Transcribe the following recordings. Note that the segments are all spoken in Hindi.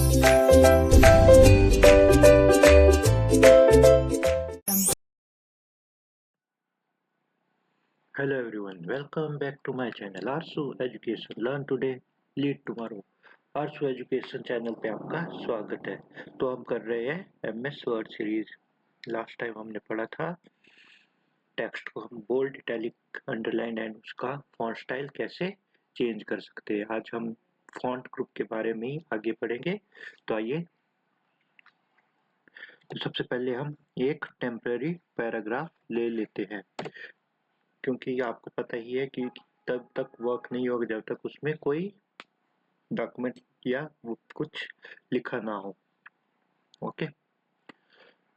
Hello everyone, welcome back to my channel Arsu Education Learn Today Lead Tomorrow। आरसू एजुकेशन चैनल पे आपका स्वागत है। तो हम कर रहे हैं MS word series. Last time हमने पढ़ा था टेक्स्ट को हम बोल्ड, इटैलिक, अंडरलाइन एंड उसका फॉन्ट स्टाइल कैसे चेंज कर सकते हैं। आज हम फॉन्ट ग्रुप के बारे में ही आगे पढ़ेंगे। तो आइए, तो सबसे पहले हम एक टेम्पररी पैराग्राफ ले लेते हैं, क्योंकि आपको पता ही है कि तब तक वर्क नहीं होगा जब तक उसमें कोई डॉक्यूमेंट या कुछ लिखा ना हो। ओके,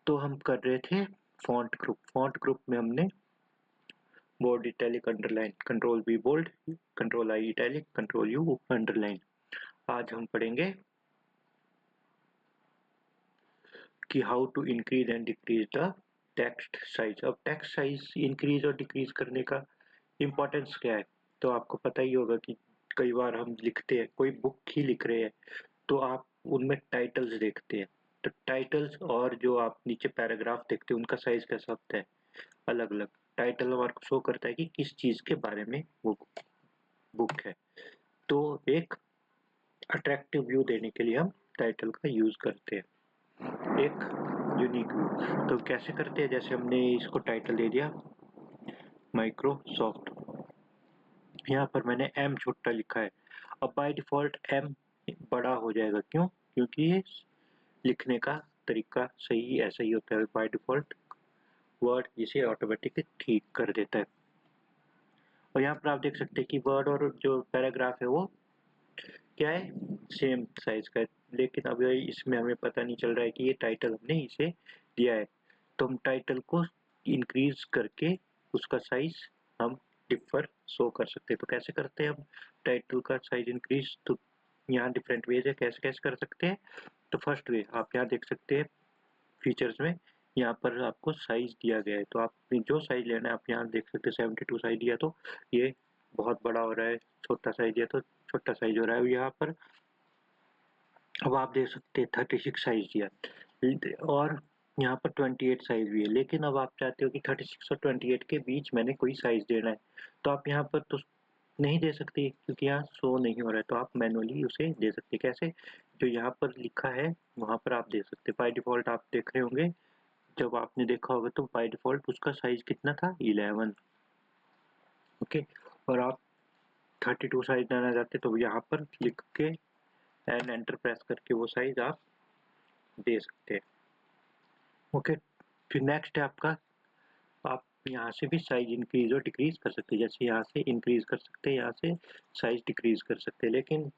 तो हम कर रहे थे फॉन्ट ग्रुप। फॉन्ट ग्रुप में हमने bold, italic, underline, control B bold, control I italic, control U underline. आज हम पढ़ेंगे कि how to increase and decrease the text size. अब टेक्स्ट साइज इंक्रीज और डिक्रीज करने का इम्पोर्टेंस क्या है, तो आपको पता ही होगा कि कई बार हम लिखते हैं, कोई बुक ही लिख रहे हैं, तो आप उनमें टाइटल्स देखते हैं। तो टाइटल्स और जो आप नीचे पैराग्राफ देखते हैं उनका साइज कैसा होता है, अलग अलग। टाइटल हमारे शो करता है कि किस चीज के बारे में वो बुक है। तो एक अट्रैक्टिव व्यू देने के लिए हम टाइटल का यूज करते हैं, एक यूनिक व्यू। तो कैसे करते हैं, जैसे हमने इसको टाइटल दे दिया माइक्रोसॉफ्ट, यहाँ पर मैंने एम छोटा लिखा है। अब बाय डिफॉल्ट एम बड़ा हो जाएगा, क्यों? क्योंकि ये लिखने का तरीका सही ऐसा ही होता है बाय डिफॉल्ट, वर्ड जिसे ऑटोमेटिकली ठीक कर देता है। और यहाँ पर आप देख सकते हैं कि वर्ड और जो पैराग्राफ है वो क्या है, सेम साइज का है। लेकिन अब इसमें हमें पता नहीं चल रहा है कि ये टाइटल हमने इसे दिया है, तो हम टाइटल को इंक्रीज करके उसका साइज हम डिफर शो कर सकते हैं। तो कैसे करते हैं हम टाइटल का साइज इंक्रीज? तो यहाँ डिफरेंट वेज है कैसे कैसे कर सकते हैं। तो फर्स्ट वे आप यहाँ देख सकते हैं फीचर्स में, यहाँ पर आपको साइज दिया गया है, तो आप जो साइज लेना है आप यहाँ देख सकते हैं। 72 साइज दिया तो ये बहुत बड़ा हो रहा है, छोटा साइज दिया तो छोटा साइज हो रहा है यहाँ पर। अब आप देख सकते हैं 36 साइज दिया और यहाँ पर 28 साइज भी है। लेकिन अब आप चाहते हो कि 36 और 28 के बीच मैंने कोई साइज देना है, तो आप यहाँ पर तो नहीं दे सकते क्योंकि यहाँ शो नहीं हो रहा है। तो आप मैनुअली उसे दे सकते हैं। कैसे? जो यहाँ पर लिखा है वहाँ पर आप दे सकते हैं। बाय डिफॉल्ट आप देख रहे होंगे, जब आपने देखा होगा तो बाय डिफॉल्ट उसका साइज कितना था, 11। ओके, और आप 32 साइज देना चाहते तो यहाँ पर लिख के एंड एंटर प्रेस करके वो साइज आप दे सकते हैं। ओके, फिर नेक्स्ट है आपका, आप यहाँ से भी साइज इंक्रीज और डिक्रीज कर सकते हैं। जैसे यहाँ से इंक्रीज कर सकते हैं, यहाँ से साइज डिक्रीज कर सकते हैं। लेकिन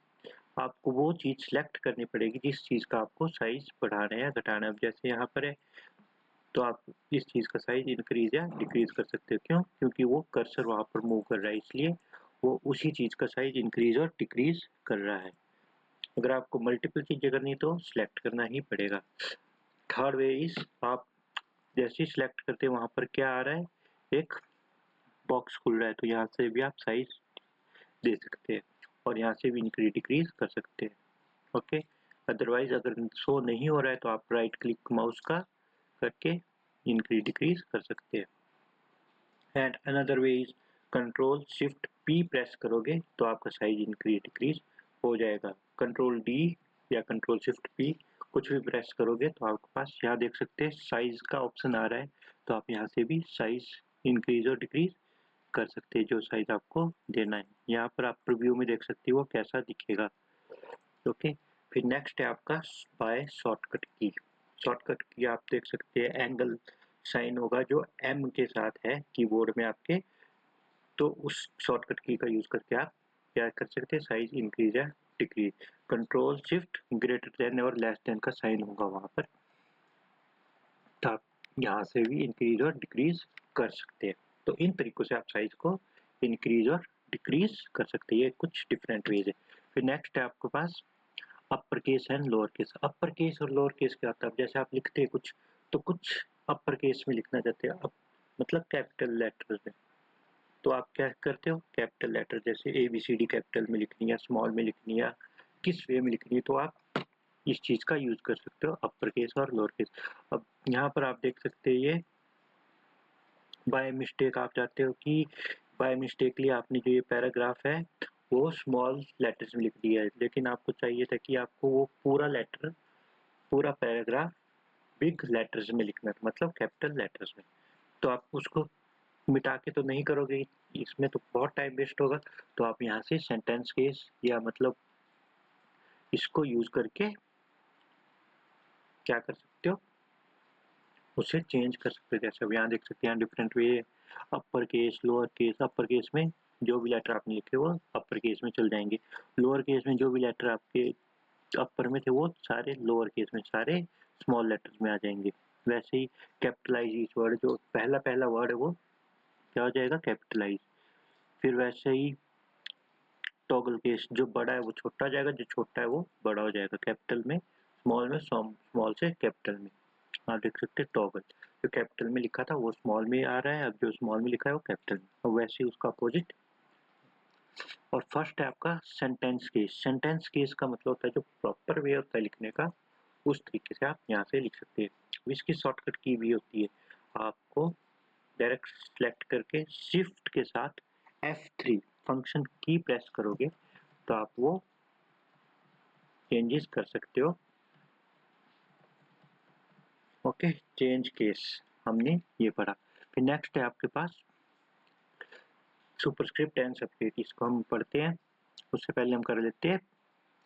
आपको वो चीज सिलेक्ट करनी पड़ेगी जिस चीज का आपको साइज बढ़ाना है या घटाना है। अब जैसे यहाँ पर है तो आप इस चीज का साइज इंक्रीज या डिक्रीज कर सकते हो। क्यों? क्योंकि वो कर्सर वहां पर मूव कर रहा है, इसलिए वो उसी चीज का साइज इंक्रीज और डिक्रीज कर रहा है। अगर आपको मल्टीपल चीजें करनी तो सिलेक्ट करना ही पड़ेगा। थर्ड वे इज, आप जैसे ही सिलेक्ट करते हैं वहां पर क्या आ रहा है, एक बॉक्स खुल रहा है, तो यहाँ से भी आप साइज दे सकते हैं और यहाँ से भी इंक्रीज डिक्रीज कर सकते हैं। ओके, अदरवाइज अगर शो नहीं हो रहा है तो आप राइट क्लिक माउस का करके इंक्रीज डिक्रीज कर सकते हैं। And another way is control shift P press करोगे तो आपका साइज इंक्रीज डिक्रीज हो जाएगा। कंट्रोल डी या कंट्रोल शिफ्ट पी कुछ भी प्रेस करोगे तो आपके पास यहाँ देख सकते हैं साइज का ऑप्शन आ रहा है, तो आप यहाँ से भी साइज इंक्रीज और डिक्रीज कर सकते हैं जो साइज आपको देना है। यहाँ पर आप प्रीव्यू में देख सकते हो वो कैसा दिखेगा। ओके, फिर नेक्स्ट है आपका बाय शॉर्टकट की। शॉर्टकट की आप देख सकते हैं एंगल साइन होगा जो एम के साथ है कीबोर्ड में आपके, तो उस शॉर्टकट की का यूज करके आप क्या कर सकते हैं, साइज इंक्रीज या decrease. Control shift greater than और लेस देन का साइन होगा वहां पर, तो आप यहाँ से भी इंक्रीज और डिक्रीज कर सकते हैं। तो इन तरीकों से आप साइज को इंक्रीज और डिक्रीज कर सकते हैं। ये कुछ डिफरेंट वेज है। फिर नेक्स्ट है आपके पास upper case and lower case. Upper case और लोअर केस क्या होता है? अब जैसे आप लिखते हैं कुछ, तो कुछ अपर केस में लिखना चाहते हैं, मतलब कैपिटल लेटर्स में, तो आप क्या करते हो, कैपिटल लेटर जैसे ABCD कैपिटल में लिखनी है, स्मॉल में लिखनी है, किस वे में लिखनी है, तो आप इस चीज़ का यूज़ कर सकते हो, अपर केस और लोअर केस। अब यहाँ पर आप देख सकते हैं ये बाय मिस्टेक आप चाहते हो कि बाय मिस्टेकली आपने जो ये पैराग्राफ है वो स्मॉल लेटर्स में लिख दिया है, लेकिन आपको चाहिए था कि आपको वो पूरा लेटर, पूरा पैराग्राफ बिग लेटर्स में लिखना था, मतलब कैपिटल लेटर्स में। तो आप उसको मिटा के तो नहीं करोगे, इसमें तो बहुत टाइम वेस्ट होगा। तो आप यहाँ से सेंटेंस केस या मतलब इसको यूज करके क्या कर सकते हो, उसे चेंज कर सकते हो। जैसे अब यहाँ देख सकते हैं different way, upper case, lower case. Upper case में जो भी लेटर आपने लिखे वो अपर केस में चल जाएंगे, लोअर केस में जो भी लेटर आपके अपर में थे वो सारे लोअर केस में, सारे स्मॉल लेटर्स में आ जाएंगे। वैसे ही कैपिटलाइज ईच वर्ड, जो पहला पहला वर्ड है वो क्या हो जाएगा, कैपिटलाइज। फिर वैसे ही टॉगल केस, जो बड़ा है वो छोटा हो जाएगा, जो छोटा है वो बड़ा हो जाएगा, कैपिटल में स्मॉल में, स्मॉल से कैपिटल में। आप देख सकते हैं टॉगल, जो कैपिटल में लिखा था वो स्मॉल में आ रहा है, अब जो स्मॉल में लिखा है वो कैपिटल में, और वैसे ही उसका अपोजिट। और फर्स्ट है आपका सेंटेंस केस। सेंटेंस केस का मतलब होता है जो प्रॉपर वे होता है लिखने का, उस तरीके से आप यहाँ से लिख सकते हैं। इसकी शॉर्टकट की भी होती है, आपको डायरेक्ट सेलेक्ट करके शिफ्ट के साथ F3 फंक्शन की प्रेस करोगे तो आप वो चेंजेस कर सकते हो। ओके, चेंज केस हमने ये पढ़ा। फिर नेक्स्ट है आपके पास सुपरस्क्रिप्ट एंड सबस्क्रिप्ट, इसको हम पढ़ते हैं। उससे पहले हम कर लेते हैं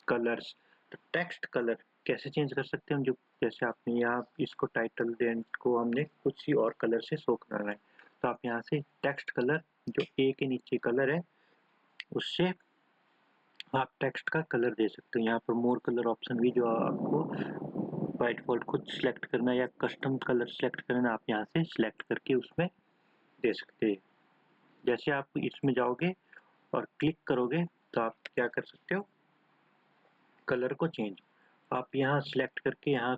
कलर्स। तो टेक्स्ट कलर कैसे चेंज कर सकते हैं हम, जो जैसे आपने यहाँ इसको टाइटल डेंट को हमने कुछ ही और कलर से शो करना है, तो आप यहाँ से टेक्स्ट कलर, जो ए के नीचे कलर है उससे आप टेक्स्ट का कलर दे सकते हो। यहाँ पर मोर कलर ऑप्शन भी, जो आपको बाय डिफॉल्ट खुद सिलेक्ट करना है या कस्टम कलर सिलेक्ट करना है, आप यहाँ से सिलेक्ट करके उसमें दे सकते हैं। जैसे आप इसमें जाओगे और क्लिक करोगे तो आप क्या कर सकते हो, कलर को चेंज आप यहाँ सिलेक्ट करके यहाँ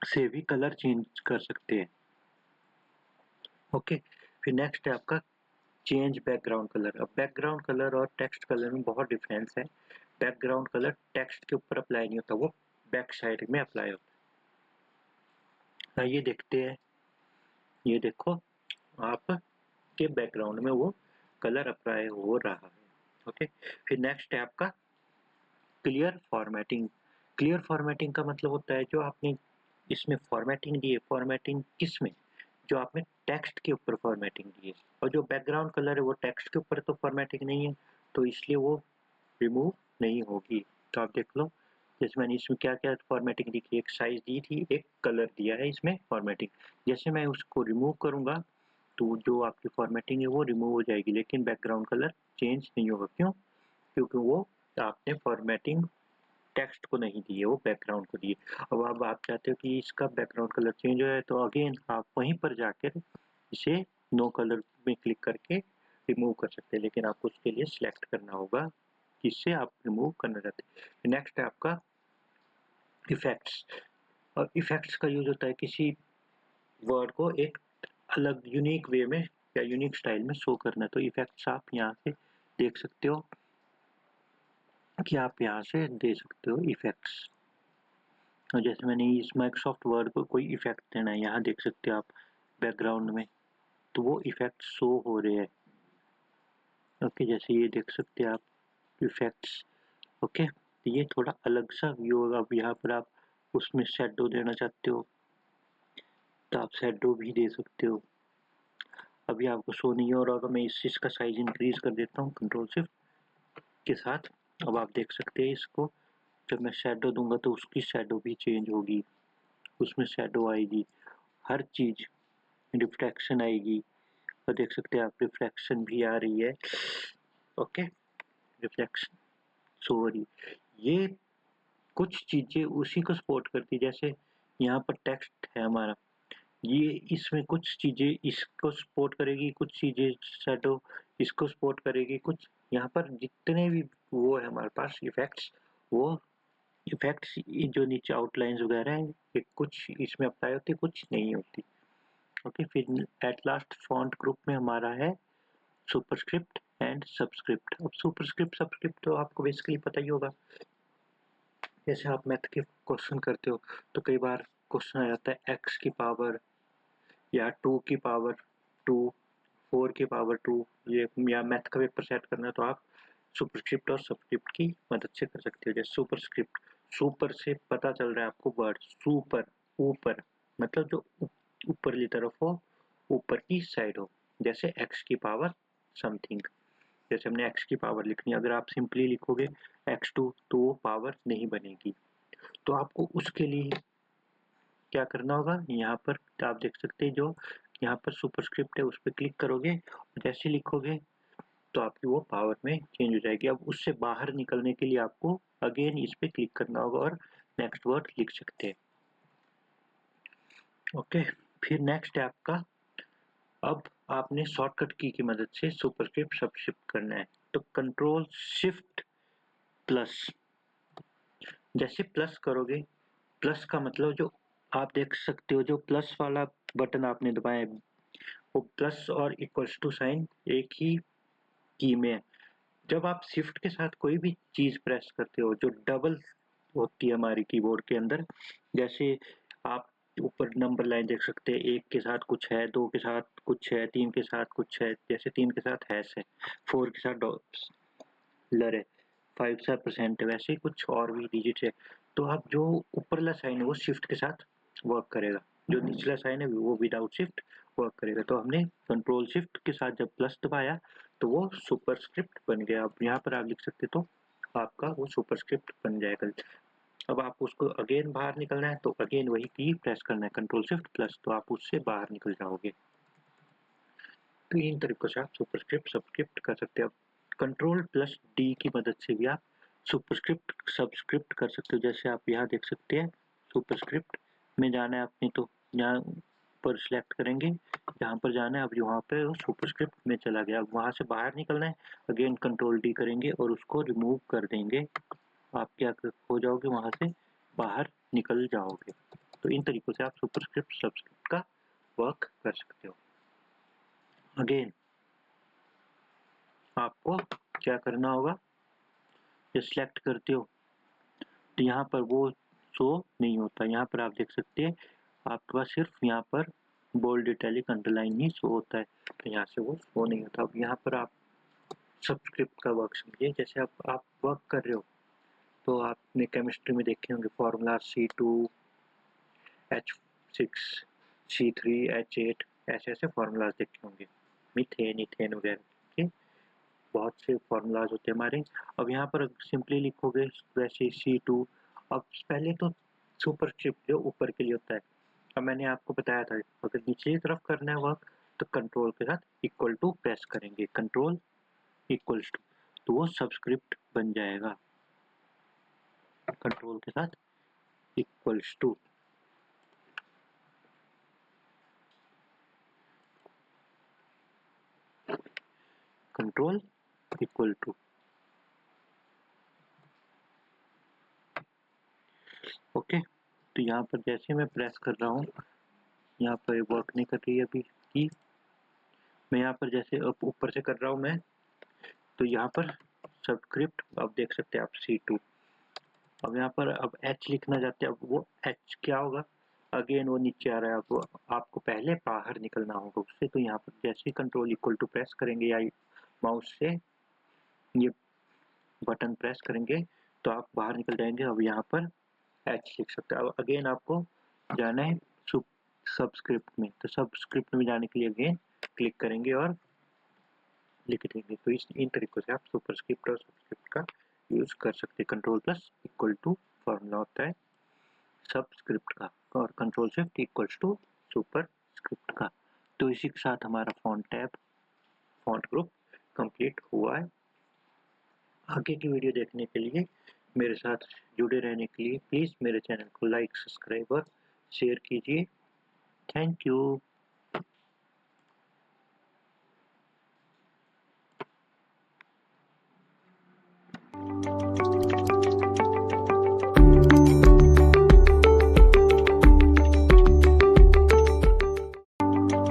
से भी कलर चेंज कर सकते हैं। ओके, फिर नेक्स्ट है आपका चेंज बैकग्राउंड कलर। अब बैकग्राउंड कलर और टेक्स्ट कलर में बहुत डिफरेंस है। बैकग्राउंड कलर टेक्स्ट के ऊपर अप्लाई नहीं होता, वो बैक साइड में अप्लाई होता है। ये देखते हैं, ये देखो आप के बैकग्राउंड में वो कलर अप्लाई हो रहा है। ओके, फिर नेक्स्ट है आपका क्लियर फॉर्मेटिंग। क्लियर फॉर्मेटिंग का मतलब होता है जो आपने इसमें फॉर्मेटिंग दी है, फॉर्मेटिंग किस में, जो आपने टेक्स्ट के ऊपर फॉर्मेटिंग दी है, और जो बैकग्राउंड कलर है वो टेक्स्ट के ऊपर तो फॉर्मेटिंग नहीं है, तो इसलिए वो रिमूव नहीं होगी। तो आप देख लो, जैसे मैंने इसमें क्या क्या फॉर्मेटिंग दी थी, एक साइज दी थी, एक कलर दिया है इसमें फॉर्मेटिंग। जैसे मैं उसको रिमूव करूंगा तो जो आपकी फॉर्मेटिंग है वो रिमूव हो जाएगी, लेकिन बैकग्राउंड कलर चेंज नहीं होगा। क्यों? क्योंकि वो आपने फॉर्मेटिंग टेक्स्ट को नहीं दी है, वो बैकग्राउंड को दी है। अब आप चाहते हो कि इसका बैकग्राउंड कलर चेंज हो जाए, तो अगेन आप वहीं पर जाकर इसे नो कलर में क्लिक करके रिमूव कर सकते हैं, लेकिन आपको उसके लिए सिलेक्ट करना होगा किससे आप रिमूव करना चाहते हैं। नेक्स्ट है आपका इफेक्ट्स। और इफेक्ट्स का यूज होता है किसी वर्ड को एक अलग यूनिक वे में या यूनिक स्टाइल में शो करना। तो इफेक्ट्स आप यहाँ से देख सकते हो कि आप यहाँ से दे सकते हो इफेक्ट्स। और जैसे मैंने इस माइक्रोसॉफ्ट वर्ड को कोई इफेक्ट देना है, यहाँ देख सकते हो आप बैकग्राउंड में, तो वो इफेक्ट शो हो रहे हैं। ओके, जैसे ये देख सकते हैं आप इफेक्ट्स। ओके, तो ये थोड़ा अलग सा व्यू होगा। अब यहाँ पर आप उसमें शेडो देना चाहते हो तो आप शेडो भी दे सकते हो। अभी आपको शो नहीं हो रहा होगा, मैं इसका साइज इंक्रीज कर देता हूँ कंट्रोल शिफ्ट के साथ। अब आप देख सकते हैं इसको, जब मैं शेडो दूंगा तो उसकी शेडो भी चेंज होगी, उसमें शेडो आएगी, हर चीज, रिफ्लेक्शन आएगी। और देख सकते हैं आप रिफ्लेक्शन भी आ रही है। ओके, रिफ्लेक्शन शो हो रही है। ये कुछ चीजें उसी को सपोर्ट करती है। जैसे यहाँ पर टेक्स्ट है हमारा, ये इसमें कुछ चीजें इसको सपोर्ट करेगी, कुछ चीजें शेडो इसको सपोर्ट करेगी, कुछ यहाँ पर जितने भी वो है हमारे पास इफेक्ट्स, वो इफेक्ट्स जो नीचे आउटलाइंस वगैरह है, ये कुछ इसमें अप्लाई होती, कुछ नहीं होती। ओके, फिर एट लास्ट फॉन्ट ग्रुप में हमारा है सुपरस्क्रिप्ट एंड सबस्क्रिप्ट। अब सुपरस्क्रिप्ट सबस्क्रिप्ट तो आपको बेसिकली पता ही होगा, जैसे आप मैथ के क्वेश्चन करते हो तो कई बार क्वेश्चन आ जाता है x की पावर या 2 की पावर 2, 4 की पावर 2, ये या मैथ का पेपर सेट करना है तो आप सुपरस्क्रिप्ट और सबस्क्रिप्ट की मदद से कर सकते हो। जैसे सुपरस्क्रिप्ट, सुपर से पता चल रहा है आपको वर्ड सुपर, ऊपर, मतलब जो ऊपरली तरफ हो, ऊपर की साइड हो। जैसे x की पावर समथिंग, जैसे हमने x की पावर लिखनी है, अगर आप सिंपली लिखोगे x2 तो वो पावर नहीं बनेगी। तो आपको उसके लिए क्या करना होगा, यहाँ पर आप देख सकते हैं जो यहाँ पर सुपरस्क्रिप्ट है उस पर क्लिक करोगे, जैसे लिखोगे तो आपकी वो पावर में चेंज हो जाएगी। अब उससे बाहर निकलने के लिए आपको अगेन इस पे क्लिक करना होगा और नेक्स्ट वर्ड लिख सकते हैं। ओके, फिर नेक्स्ट है आपका, अब आपने शॉर्टकट की मदद से सुपरस्क्रिप्ट सबस्क्रिप्ट करना है, तो कंट्रोल शिफ्ट प्लस, जैसे प्लस करोगे, प्लस का मतलब जो आप देख सकते हो जो प्लस वाला बटन आपने दबाया है, वो प्लस और इक्वल्स टू साइन एक ही की में है। जब आप शिफ्ट के साथ कोई भी चीज प्रेस करते हो जो डबल होती है हमारी कीबोर्ड के अंदर, जैसे आप ऊपर नंबर लाइन देख सकते हैं, 1 के साथ कुछ है, 2 के साथ कुछ है, 3 के साथ कुछ है, जैसे 3 के साथ हैश है, 4 के साथ डॉलर है, 5 के साथ परसेंट है, वैसे ही कुछ और भी डिजिट है। तो आप जो ऊपरला साइन है वो शिफ्ट के साथ वर्क करेगा, जो निचला साइन है वो विदाउट शिफ्ट वर्क करेगा। तो हमने कंट्रोल शिफ्ट के साथ जब प्लस दबाया तो वो सुपरस्क्रिप्ट बन गया। अब यहाँ पर आप लिख सकते तो आपका वो सुपरस्क्रिप्ट बन जाएगा। अब आप उसको अगेन बाहर निकलना है तो अगेन वही की प्रेस करना है, कंट्रोल शिफ्ट प्लस, तो आप उससे बाहर निकल जाओगे। तो इन तरीकों से आप सुपरस्क्रिप्ट सबस्क्रिप्ट कर सकते हो। कंट्रोल प्लस डी की मदद से भी आप सुपरस्क्रिप्ट सबस्क्रिप्ट कर सकते हो। जैसे आप यहाँ देख सकते हैं सुपरस्क्रिप्ट में जाना है आपने तो यहाँ पर सिलेक्ट करेंगे, जहाँ पर जाना है अब वहाँ पे वो सुपरस्क्रिप्ट में चला गया। अब वहाँ से बाहर निकलना है, अगेन कंट्रोल डी करेंगे और उसको रिमूव कर देंगे, आप क्या हो जाओगे वहाँ से बाहर निकल जाओगे। तो इन तरीकों से आप सुपरस्क्रिप्ट सबस्क्रिप्ट का वर्क कर सकते हो। अगेन आपको क्या करना होगा, जब सिलेक्ट करते हो तो यहाँ पर वो शो नहीं होता। यहाँ पर आप देख सकते हैं आपके पास सिर्फ यहाँ पर बोल्ड इटैलिक अंडरलाइन ही शो होता है, तो यहाँ से वो शो नहीं होता। अब यहाँ पर आप सबस्क्रिप्ट का वर्क समझिए। जैसे आप वर्क कर रहे हो तो आपने केमिस्ट्री में देखे होंगे फॉर्मूला C2H6 C3H8, ऐसे ऐसे फार्मूलाज देखे होंगे, मीथेन इथेन वगैरह के बहुत से फार्मूलाज होते हैं हमारे। अब यहाँ पर सिंपली लिखोगे वैसे C2, अब पहले तो सुपरस्क्रिप्ट जो ऊपर के लिए होता है, अब मैंने आपको बताया था अगर नीचे की तरफ करना है वर्क तो कंट्रोल के साथ इक्वल टू प्रेस करेंगे, कंट्रोल इक्वल्स टू, तो वो सबस्क्रिप्ट बन जाएगा, कंट्रोल के साथ equals to. Control equal to, okay. तो यहाँ पर जैसे मैं प्रेस कर रहा हूँ, यहाँ पर वर्क नहीं कर रही है अभी की, मैं यहाँ पर जैसे ऊपर से कर रहा हूँ मैं, तो यहाँ पर सबस्क्रिप्ट अब देख सकते हैं आप C2। अब यहाँ पर अब H लिखना चाहते हैं, अब वो H क्या होगा, अगेन वो नीचे आ रहा है, अब आपको पहले बाहर निकलना होगा उससे। तो यहाँ पर जैसे कंट्रोल इक्वल टू प्रेस करेंगे या माउस से ये बटन प्रेस करेंगे तो आप बाहर निकल जाएंगे। अब यहाँ पर H लिख सकते हैं। अब अगेन आपको जाना है सबस्क्रिप्ट में, तो सबस्क्रिप्ट में जाने के लिए अगेन क्लिक करेंगे और लिख देंगे। तो इन तरीकों से आप सुपरस्क्रिप्ट और सबस्क्रिप्ट का यूज कर सकते हैं। Control plus equal to formula होता है सबस्क्रिप्ट का और control shift equals to superscript का। तो इसी के साथ हमारा font tab, font group complete हुआ है। आगे की वीडियो देखने के लिए, मेरे साथ जुड़े रहने के लिए प्लीज़ मेरे चैनल को लाइक, सब्सक्राइब और शेयर कीजिए। Thank you.